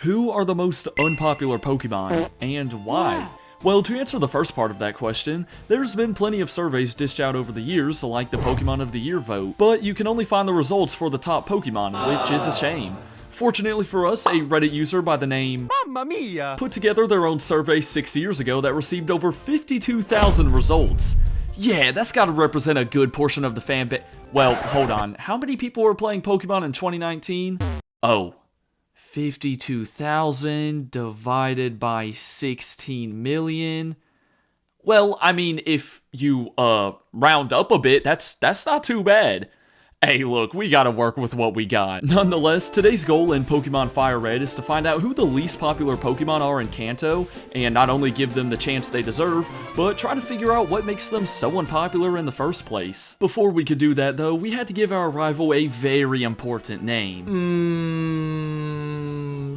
Who are the most unpopular Pokemon, and why? Well, to answer the first part of that question, there's been plenty of surveys dished out over the years, like the Pokemon of the Year vote, but you can only find the results for the top Pokemon, which is a shame. Fortunately for us, a Reddit user by the name Mamma Mia put together their own survey 6 years ago that received over 52,000 results. Yeah, that's gotta represent a good portion of the fan base. Well, hold on, how many people were playing Pokemon in 2019? Oh. 52,000 divided by 16 million. Well, I mean, if you round up a bit, that's not too bad. Hey, look, we gotta work with what we got. Nonetheless, today's goal in Pokemon Fire Red is to find out who the least popular Pokemon are in Kanto, and not only give them the chance they deserve, but try to figure out what makes them so unpopular in the first place. Before we could do that, though, we had to give our rival a very important name.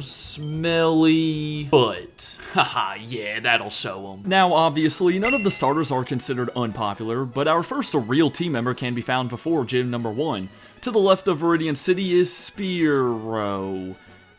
Smelly Butt. Haha, yeah, that'll show them. Now, obviously, none of the starters are considered unpopular, but our first real team member can be found before Gym number 1. To the left of Viridian City is Spearow.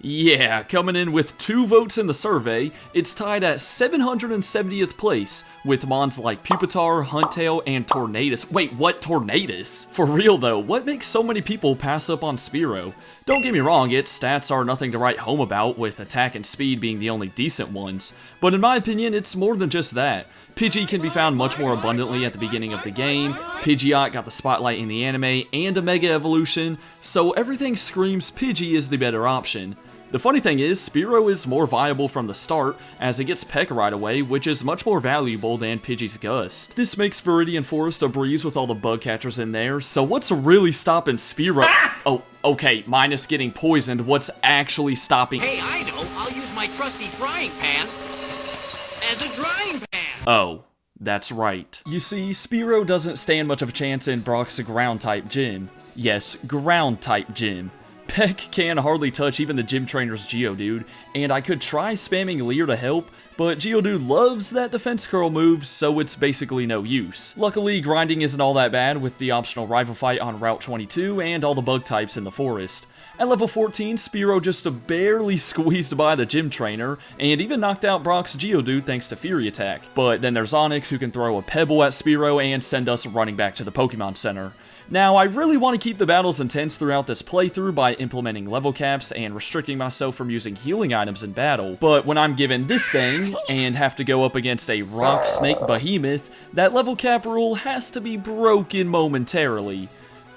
Yeah, coming in with 2 votes in the survey, it's tied at 770th place, with mons like Pupitar, Huntail, and Tornadus. Wait, what Tornadus? For real though, what makes so many people pass up on Spearow? Don't get me wrong, its stats are nothing to write home about, with attack and speed being the only decent ones, but in my opinion, it's more than just that. Pidgey can be found much more abundantly at the beginning of the game, Pidgeot got the spotlight in the anime, and a Mega Evolution, so everything screams Pidgey is the better option. The funny thing is, Spearow is more viable from the start, as it gets Peck right away, which is much more valuable than Pidgey's Gust. This makes Viridian Forest a breeze with all the bug catchers in there, so what's really stopping Spearow? Oh, okay, minus getting poisoned, what's actually stopping— Hey, I know! I'll use my trusty frying pan as a drying pan! Oh, that's right. You see, Spearow doesn't stand much of a chance in Brock's ground-type gym. Yes, ground-type gym. Peck can hardly touch even the gym trainer's Geodude, and I could try spamming Leer to help, but Geodude loves that defense curl move, so it's basically no use. Luckily, grinding isn't all that bad with the optional rival fight on Route 22 and all the bug types in the forest. At level 14, Spearow just barely squeezed by the gym trainer, and even knocked out Brock's Geodude thanks to Fury Attack. But then there's Onix who can throw a Pebble at Spearow and send us running back to the Pokemon Center. Now, I really want to keep the battles intense throughout this playthrough by implementing level caps and restricting myself from using healing items in battle, but when I'm given this thing, and have to go up against a Rock Snake Behemoth, that level cap rule has to be broken momentarily.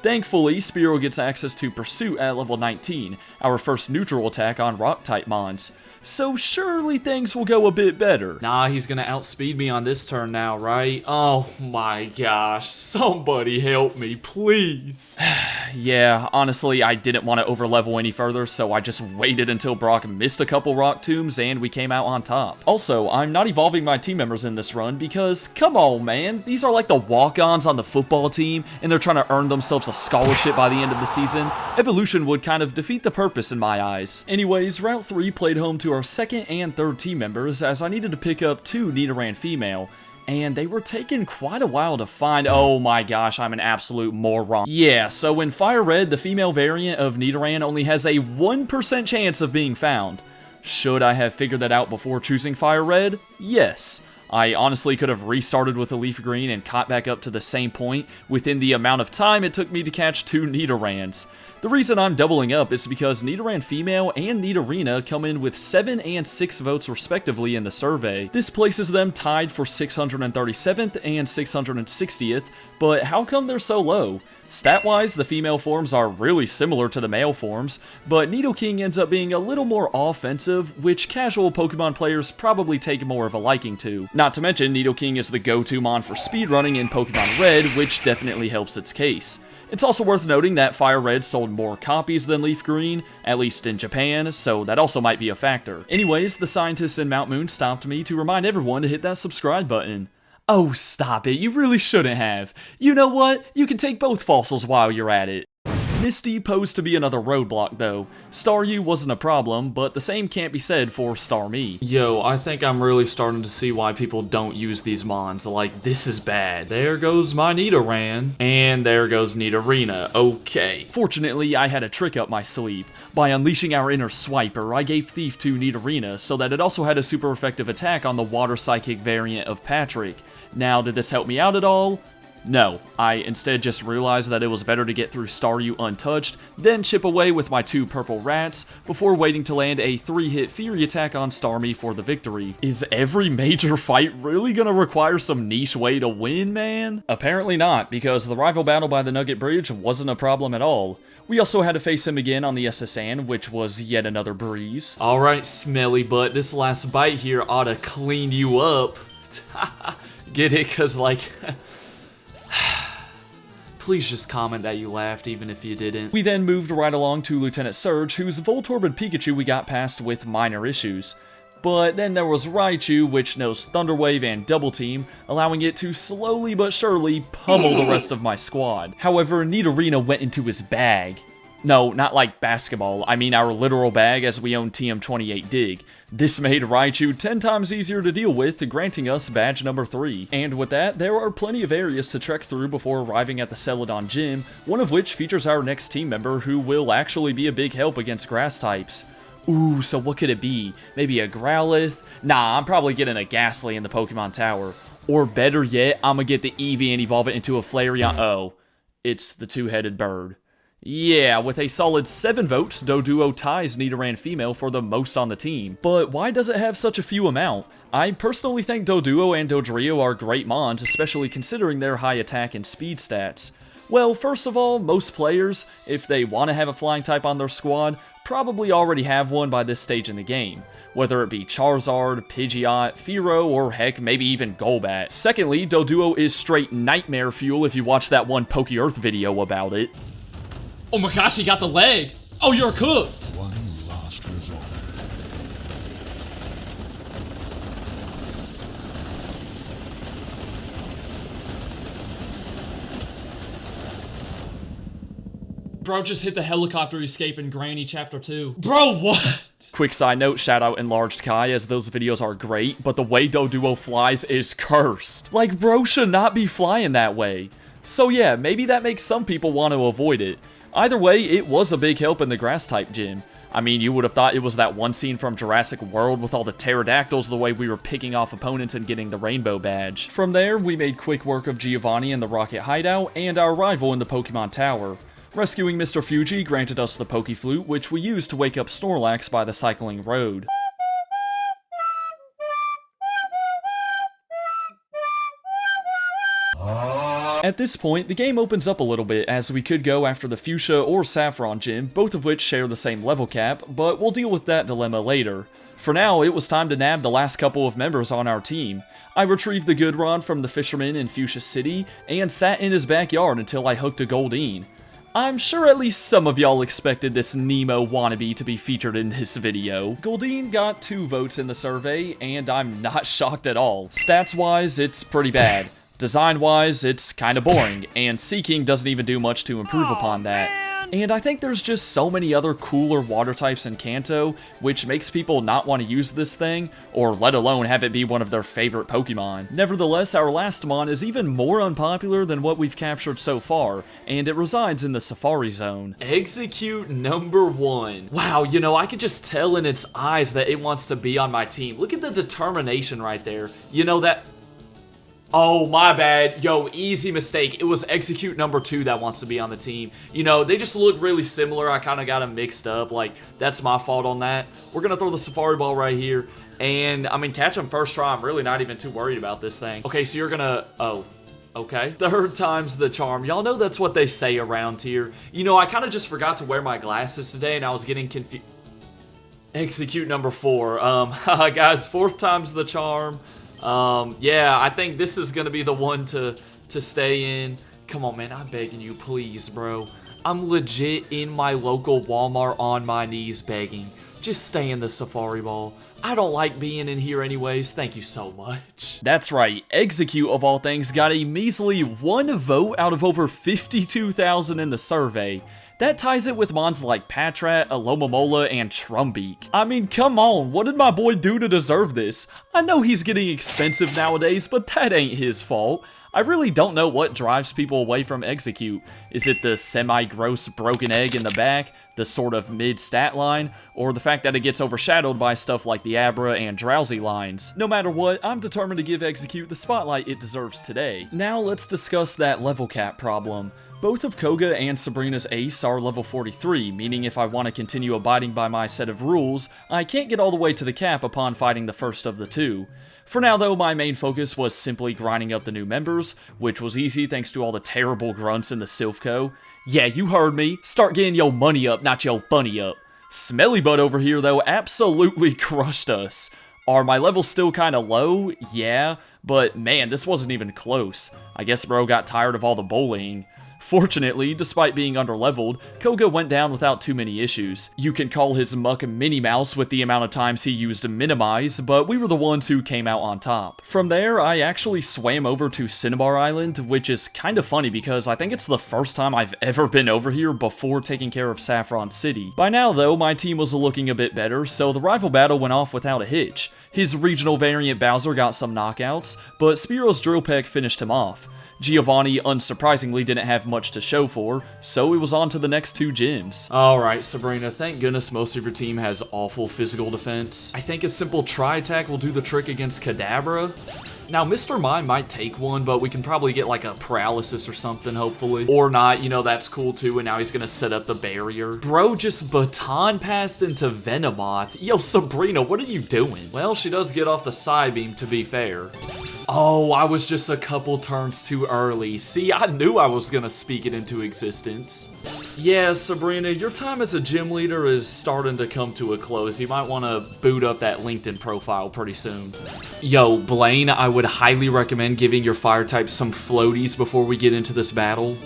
Thankfully, Spearow gets access to Pursuit at level 19, our first neutral attack on Rock-type mons. So surely things will go a bit better. Nah, he's gonna outspeed me on this turn now, right? Oh my gosh, somebody help me, please. Yeah, honestly, I didn't want to overlevel any further, so I just waited until Brock missed a couple rock tombs and we came out on top. Also, I'm not evolving my team members in this run because, come on man, these are like the walk-ons on the football team and they're trying to earn themselves a scholarship by the end of the season. Evolution would kind of defeat the purpose in my eyes. Anyways, Route 3 played home to our second and third team members, as I needed to pick up 2 Nidoran female, and they were taking quite a while to find. Oh my gosh, I'm an absolute moron. Yeah, so in Fire Red, the female variant of Nidoran only has a 1% chance of being found. Should I have figured that out before choosing Fire Red? Yes. I honestly could have restarted with a Leaf Green and caught back up to the same point within the amount of time it took me to catch 2 Nidorans. The reason I'm doubling up is because Nidoran Female and Nidorina come in with 7 and 6 votes respectively in the survey. This places them tied for 637th and 660th, but how come they're so low? Stat-wise, the female forms are really similar to the male forms, but Nidoking ends up being a little more offensive, which casual Pokemon players probably take more of a liking to. Not to mention, Nidoking is the go-to mon for speedrunning in Pokemon Red, which definitely helps its case. It's also worth noting that Fire Red sold more copies than Leaf Green, at least in Japan, so that also might be a factor. Anyways, the scientist in Mount Moon stopped me to remind everyone to hit that subscribe button. Oh, stop it, you really shouldn't have. You know what? You can take both fossils while you're at it. Misty posed to be another roadblock though. Staryu wasn't a problem, but the same can't be said for Starmie. Yo, I think I'm really starting to see why people don't use these mons. Like, this is bad. There goes my Nidoran. And there goes Nidorina. Okay. Fortunately, I had a trick up my sleeve. By unleashing our inner Swiper, I gave Thief to Nidorina so that it also had a super effective attack on the Water Psychic variant of Patrick. Now, did this help me out at all? No, I instead just realized that it was better to get through Staryu untouched, then chip away with my 2 purple rats, before waiting to land a 3-hit Fury attack on Starmie for the victory. Is every major fight really gonna require some niche way to win, man? Apparently not, because the rival battle by the Nugget Bridge wasn't a problem at all. We also had to face him again on the SS-An, which was yet another breeze. Alright, smelly butt, this last bite here oughta clean you up. Get it? Cause like... Please just comment that you laughed, even if you didn't. We then moved right along to Lieutenant Surge, whose Voltorb and Pikachu we got past with minor issues. But then there was Raichu, which knows Thunder Wave and Double Team, allowing it to slowly but surely pummel the rest of my squad. However, Nidorina went into his bag. No, not like basketball, I mean our literal bag as we own TM28 Dig. This made Raichu 10 times easier to deal with, granting us badge number 3. And with that, there are plenty of areas to trek through before arriving at the Celadon Gym, one of which features our next team member who will actually be a big help against grass types. Ooh, so what could it be? Maybe a Growlithe? Nah, I'm probably getting a Ghastly in the Pokemon Tower. Or better yet, I'ma get the Eevee and evolve it into a Flareon. Oh, it's the 2-headed bird. Yeah, with a solid 7 votes, Doduo ties Nidoran female for the most on the team. But why does it have such a few amount? I personally think Doduo and Dodrio are great mons, especially considering their high attack and speed stats. Well, first of all, most players, if they want to have a flying type on their squad, probably already have one by this stage in the game. Whether it be Charizard, Pidgeot, Fearow, or heck, maybe even Golbat. Secondly, Doduo is straight nightmare fuel if you watch that one PokeEarth video about it. Oh my gosh, he got the leg! Oh, you're cooked! One last resort. Bro just hit the helicopter escape in Granny Chapter 2. Bro, what? Quick side note, shout out Enlarged Kai, as those videos are great, but the way Doduo flies is cursed. Like, bro should not be flying that way. So yeah, maybe that makes some people want to avoid it. Either way, it was a big help in the Grass-type gym. I mean, you would have thought it was that one scene from Jurassic World with all the pterodactyls, the way we were picking off opponents and getting the rainbow badge. From there, we made quick work of Giovanni in the Rocket Hideout, and our rival in the Pokemon Tower. Rescuing Mr. Fuji granted us the Pokeflute, which we used to wake up Snorlax by the cycling road. At this point, the game opens up a little bit as we could go after the Fuchsia or Saffron gym, both of which share the same level cap, but we'll deal with that dilemma later. For now, it was time to nab the last couple of members on our team. I retrieved the Goodron from the fisherman in Fuchsia City, and sat in his backyard until I hooked a Goldeen. I'm sure at least some of y'all expected this Nemo wannabe to be featured in this video. Goldeen got 2 votes in the survey, and I'm not shocked at all. Stats-wise, it's pretty bad. Design-wise, it's kinda boring, and Seeking doesn't even do much to improve upon that. And I think there's just so many other cooler water types in Kanto, which makes people not want to use this thing, or let alone have it be one of their favorite Pokemon. Nevertheless, our last mon is even more unpopular than what we've captured so far, and it resides in the Safari Zone. Execute number 1. Wow, you know, I could just tell in its eyes that it wants to be on my team. Look at the determination right there. You know that... Oh, my bad. Yo, easy mistake. It was Execute number 2 that wants to be on the team. You know, they just look really similar. I kind of got them mixed up. Like, that's my fault on that. We're going to throw the Safari Ball right here. And, I mean, catch him first try. I'm really not even too worried about this thing. Okay, so you're going to... Oh. Okay. 3rd time's the charm. Y'all know that's what they say around here. You know, I kind of just forgot to wear my glasses today, and I was getting confused. Execute number 4. Guys, 4th time's the charm. Yeah, I think this is gonna be the one to stay in. Come on, man, I'm begging you, please, bro. I'm legit in my local Walmart on my knees begging. Just stay in the Safari Ball. I don't like being in here anyways, thank you so much. That's right, Execute of all things got a measly 1 vote out of over 52,000 in the survey. That ties it with mons like Patrat, Alomomola, and Trumbeak. I mean, come on, what did my boy do to deserve this? I know he's getting expensive nowadays, but that ain't his fault. I really don't know what drives people away from Execute. Is it the semi-gross broken egg in the back, the sort of mid-stat line, or the fact that it gets overshadowed by stuff like the Abra and Drowsy lines? No matter what, I'm determined to give Execute the spotlight it deserves today. Now let's discuss that level cap problem. Both of Koga and Sabrina's ace are level 43, meaning if I want to continue abiding by my set of rules, I can't get all the way to the cap upon fighting the first of the two. For now though, my main focus was simply grinding up the new members, which was easy thanks to all the terrible grunts in the Silphco. Yeah, you heard me, start getting your money up, not your bunny up. Smelly Butt over here though absolutely crushed us. Are my levels still kinda low? Yeah, but man, this wasn't even close. I guess bro got tired of all the bullying. Fortunately, despite being underleveled, Koga went down without too many issues. You can call his muck Minnie Mouse with the amount of times he used Minimize, but we were the ones who came out on top. From there, I actually swam over to Cinnabar Island, which is kind of funny because I think it's the first time I've ever been over here before taking care of Saffron City. By now though, my team was looking a bit better, so the rival battle went off without a hitch. His regional variant Bowser got some knockouts, but Spearo's Drill Peck finished him off. Giovanni, unsurprisingly, didn't have much to show for, so it was on to the next two gyms. Alright, Sabrina, thank goodness most of your team has awful physical defense. I think a simple tri-attack will do the trick against Kadabra. Now, Mr. Mime might take one, but we can probably get like a paralysis or something, hopefully. Or not, you know, that's cool too, and now he's gonna set up the barrier. Bro just baton passed into Venomoth. Yo, Sabrina, what are you doing? Well, she does get off the side beam, to be fair. Oh, I was just a couple turns too early. See, I knew I was gonna speak it into existence. Yeah, Sabrina, your time as a gym leader is starting to come to a close. You might want to boot up that LinkedIn profile pretty soon. Yo, Blaine, I would highly recommend giving your fire type some floaties before we get into this battle.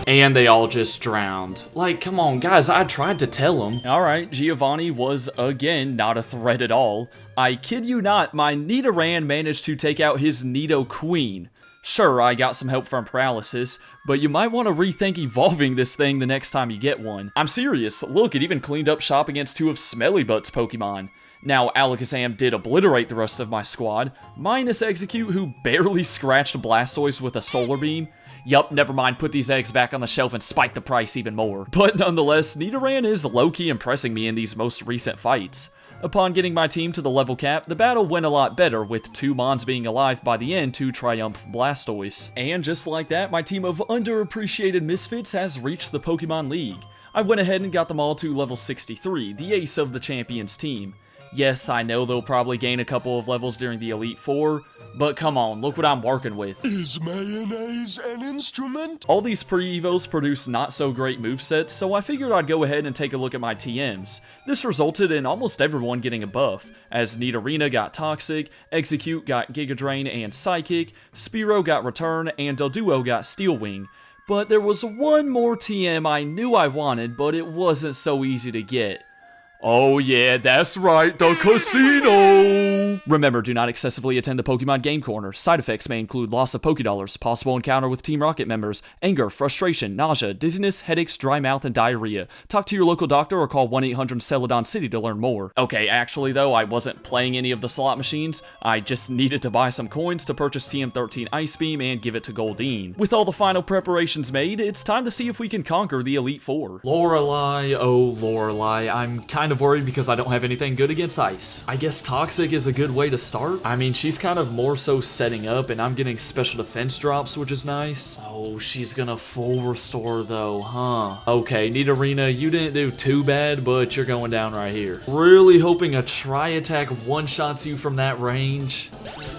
And they all just drowned. Like, come on, guys, I tried to tell them. Alright, Giovanni was, again, not a threat at all. I kid you not, my Nidoran managed to take out his Nidoqueen. Sure, I got some help from Paralysis, but you might want to rethink evolving this thing the next time you get one. I'm serious, look, it even cleaned up shop against two of Smelly Butt's Pokemon. Now, Alakazam did obliterate the rest of my squad, minus Execute, who barely scratched Blastoise with a Solar Beam. Yup, never mind, put these eggs back on the shelf and spike the price even more. But nonetheless, Nidoran is low-key impressing me in these most recent fights. Upon getting my team to the level cap, the battle went a lot better, with two Mons being alive by the end to triumph Blastoise. And just like that, my team of underappreciated misfits has reached the Pokemon League. I went ahead and got them all to level 63, the ace of the champions team. Yes, I know they'll probably gain a couple of levels during the Elite Four, but come on, look what I'm working with. Is mayonnaise an instrument? All these pre-evos produce not so great movesets, so I figured I'd go ahead and take a look at my TMs. This resulted in almost everyone getting a buff, as Nidorina got Toxic, Execute got Giga Drain and Psychic, Spearow got Return, and Doduo got Steel Wing. But there was one more TM I knew I wanted, but it wasn't so easy to get. Oh yeah, that's right, the casino! Remember, do not excessively attend the Pokemon Game Corner. Side effects may include loss of Pokédollars, possible encounter with Team Rocket members, anger, frustration, nausea, dizziness, headaches, dry mouth, and diarrhea. Talk to your local doctor or call 1-800-Celadon City to learn more. Okay, actually though, I wasn't playing any of the slot machines. I just needed to buy some coins to purchase TM13 Ice Beam and give it to Goldeen. With all the final preparations made, it's time to see if we can conquer the Elite Four. Lorelei, oh Lorelei, I'm kind of worried because I don't have anything good against ice. I guess Toxic is a good way to start. I mean, she's kind of more so setting up, and I'm getting special defense drops, which is nice. Oh, she's gonna full restore though, huh? Okay, Nidorina, you didn't do too bad, but you're going down right here. Really hoping a tri-attack one-shots you from that range.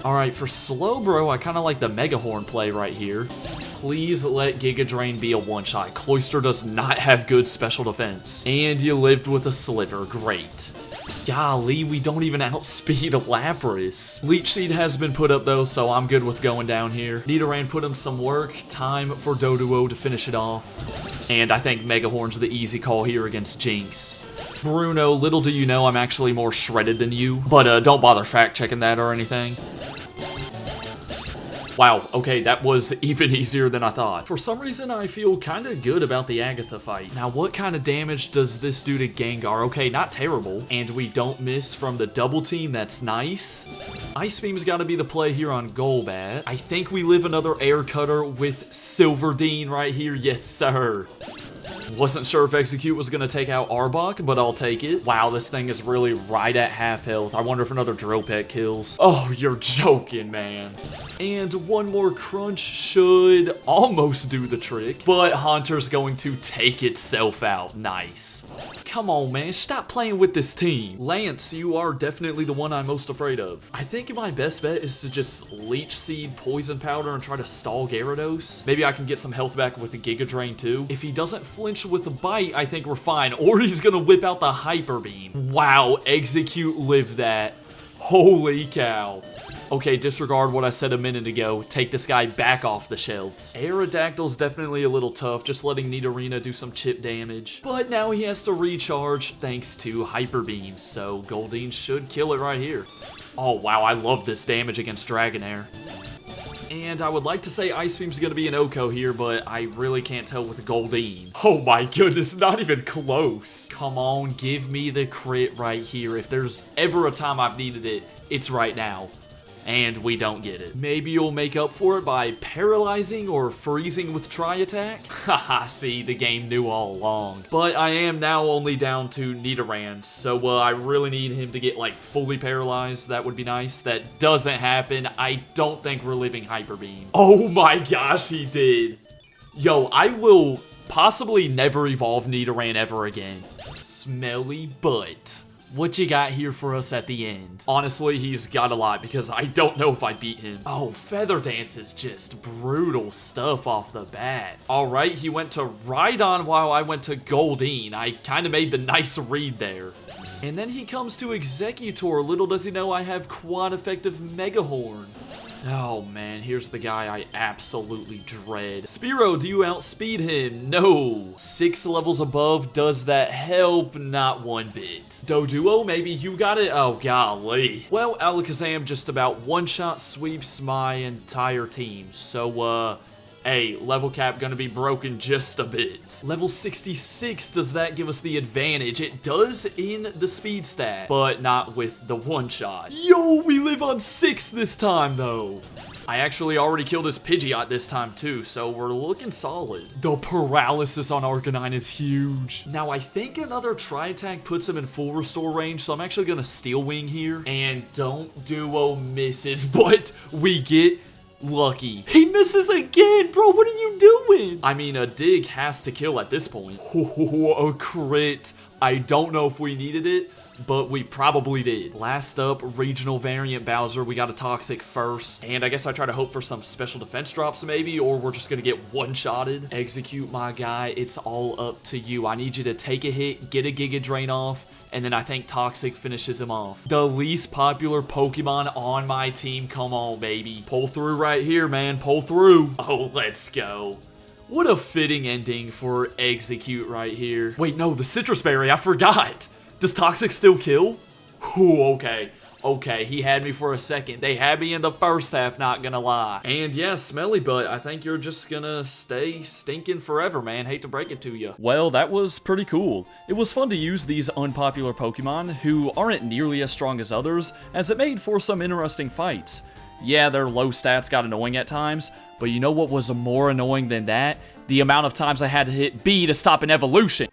Alright, for Slowbro, I kind of like the Mega Horn play right here. Please let Giga Drain be a one-shot. Cloyster does not have good special defense. And you lived with a Sliver. Great. Golly, we don't even outspeed Lapras. Leech Seed has been put up though, so I'm good with going down here. Nidoran put him some work. Time for Doduo to finish it off. And I think Mega Horn's the easy call here against Jinx. Bruno, little do you know I'm actually more shredded than you. But don't bother fact-checking that or anything. Wow, okay, that was even easier than I thought. For some reason, I feel kind of good about the Agatha fight. Now, what kind of damage does this do to Gengar? Okay, not terrible. And we don't miss from the double team. That's nice. Ice Beam's got to be the play here on Golbat. I think we live another Air Cutter with Silverdeen right here. Yes, sir. Wasn't sure if Execute was going to take out Arbok, but I'll take it. Wow, this thing is really right at half health. I wonder if another Drill Peck kills. Oh, you're joking, man. And one more Crunch should almost do the trick, but Haunter's going to take itself out. Nice. Come on, man. Stop playing with this team. Lance, you are definitely the one I'm most afraid of. I think my best bet is to just Leech Seed Poison Powder and try to stall Gyarados. Maybe I can get some health back with the Giga Drain too. If he doesn't flinch with a bite, I think we're fine. Or he's gonna whip out the Hyper Beam. Wow, Execute lived that. Holy cow. Okay, disregard what I said a minute ago. Take this guy back off the shelves. Aerodactyl's definitely a little tough, just letting Nidorina do some chip damage. But now he has to recharge thanks to Hyper Beam, so Goldeen should kill it right here. Oh wow, I love this damage against Dragonair. And I would like to say Ice Beam's going to be an Oko here, but I really can't tell with Goldeen. Oh my goodness, not even close. Come on, give me the crit right here. If there's ever a time I've needed it, it's right now. And we don't get it. Maybe you'll make up for it by paralyzing or freezing with Tri-Attack? Haha, see, the game knew all along. But I am now only down to Nidoran, so I really need him to get, like, fully paralyzed. That would be nice. That doesn't happen. I don't think we're living Hyper Beam. Oh my gosh, he did. Yo, I will possibly never evolve Nidoran ever again. Smelly butt. What you got here for us at the end? Honestly, he's got a lot because I don't know if I beat him. Oh, Feather Dance is just brutal stuff off the bat. All right, he went to Rhydon while I went to Goldeen. I kind of made the nice read there. And then he comes to Executor. Little does he know I have quad effective Mega Horn. Oh man, here's the guy I absolutely dread. Spearow, do you outspeed him? No. 6 levels above, does that help? Not one bit. Doduo, maybe you got it? Oh golly. Well, Alakazam just about one-shot sweeps my entire team. So, hey, level cap gonna be broken just a bit. Level 66, does that give us the advantage? It does in the speed stat, but not with the one-shot. Yo, we live on 6 this time, though. I actually already killed his Pidgeot this time, too, so we're looking solid. The paralysis on Arcanine is huge. Now, I think another Tri-Attack puts him in full restore range, so I'm actually gonna Steel Wing here. And don't Duo misses, but we get lucky. He misses again, bro. What are you doing? I mean, a dig has to kill at this point. Oh, a crit. I don't know if we needed it, but we probably did. Last up, regional variant Bowser. We got a Toxic first, and I guess I try to hope for some special defense drops maybe, or we're just gonna get one-shotted. Execute, my guy. It's all up to you. I need you to take a hit, get a Giga Drain off, and then I think Toxic finishes him off. The least popular Pokemon on my team. Come on, baby. Pull through right here, man. Pull through. Oh, let's go. What a fitting ending for Execute right here. Wait, no, the Citrus Berry. I forgot. Does Toxic still kill? Ooh, okay. Okay, he had me for a second. They had me in the first half, not gonna lie. And yeah, Smelly Butt, I think you're just gonna stay stinking forever, man. Hate to break it to you. Well, that was pretty cool. It was fun to use these unpopular Pokemon, who aren't nearly as strong as others, as it made for some interesting fights. Yeah, their low stats got annoying at times, but you know what was more annoying than that? The amount of times I had to hit B to stop an evolution.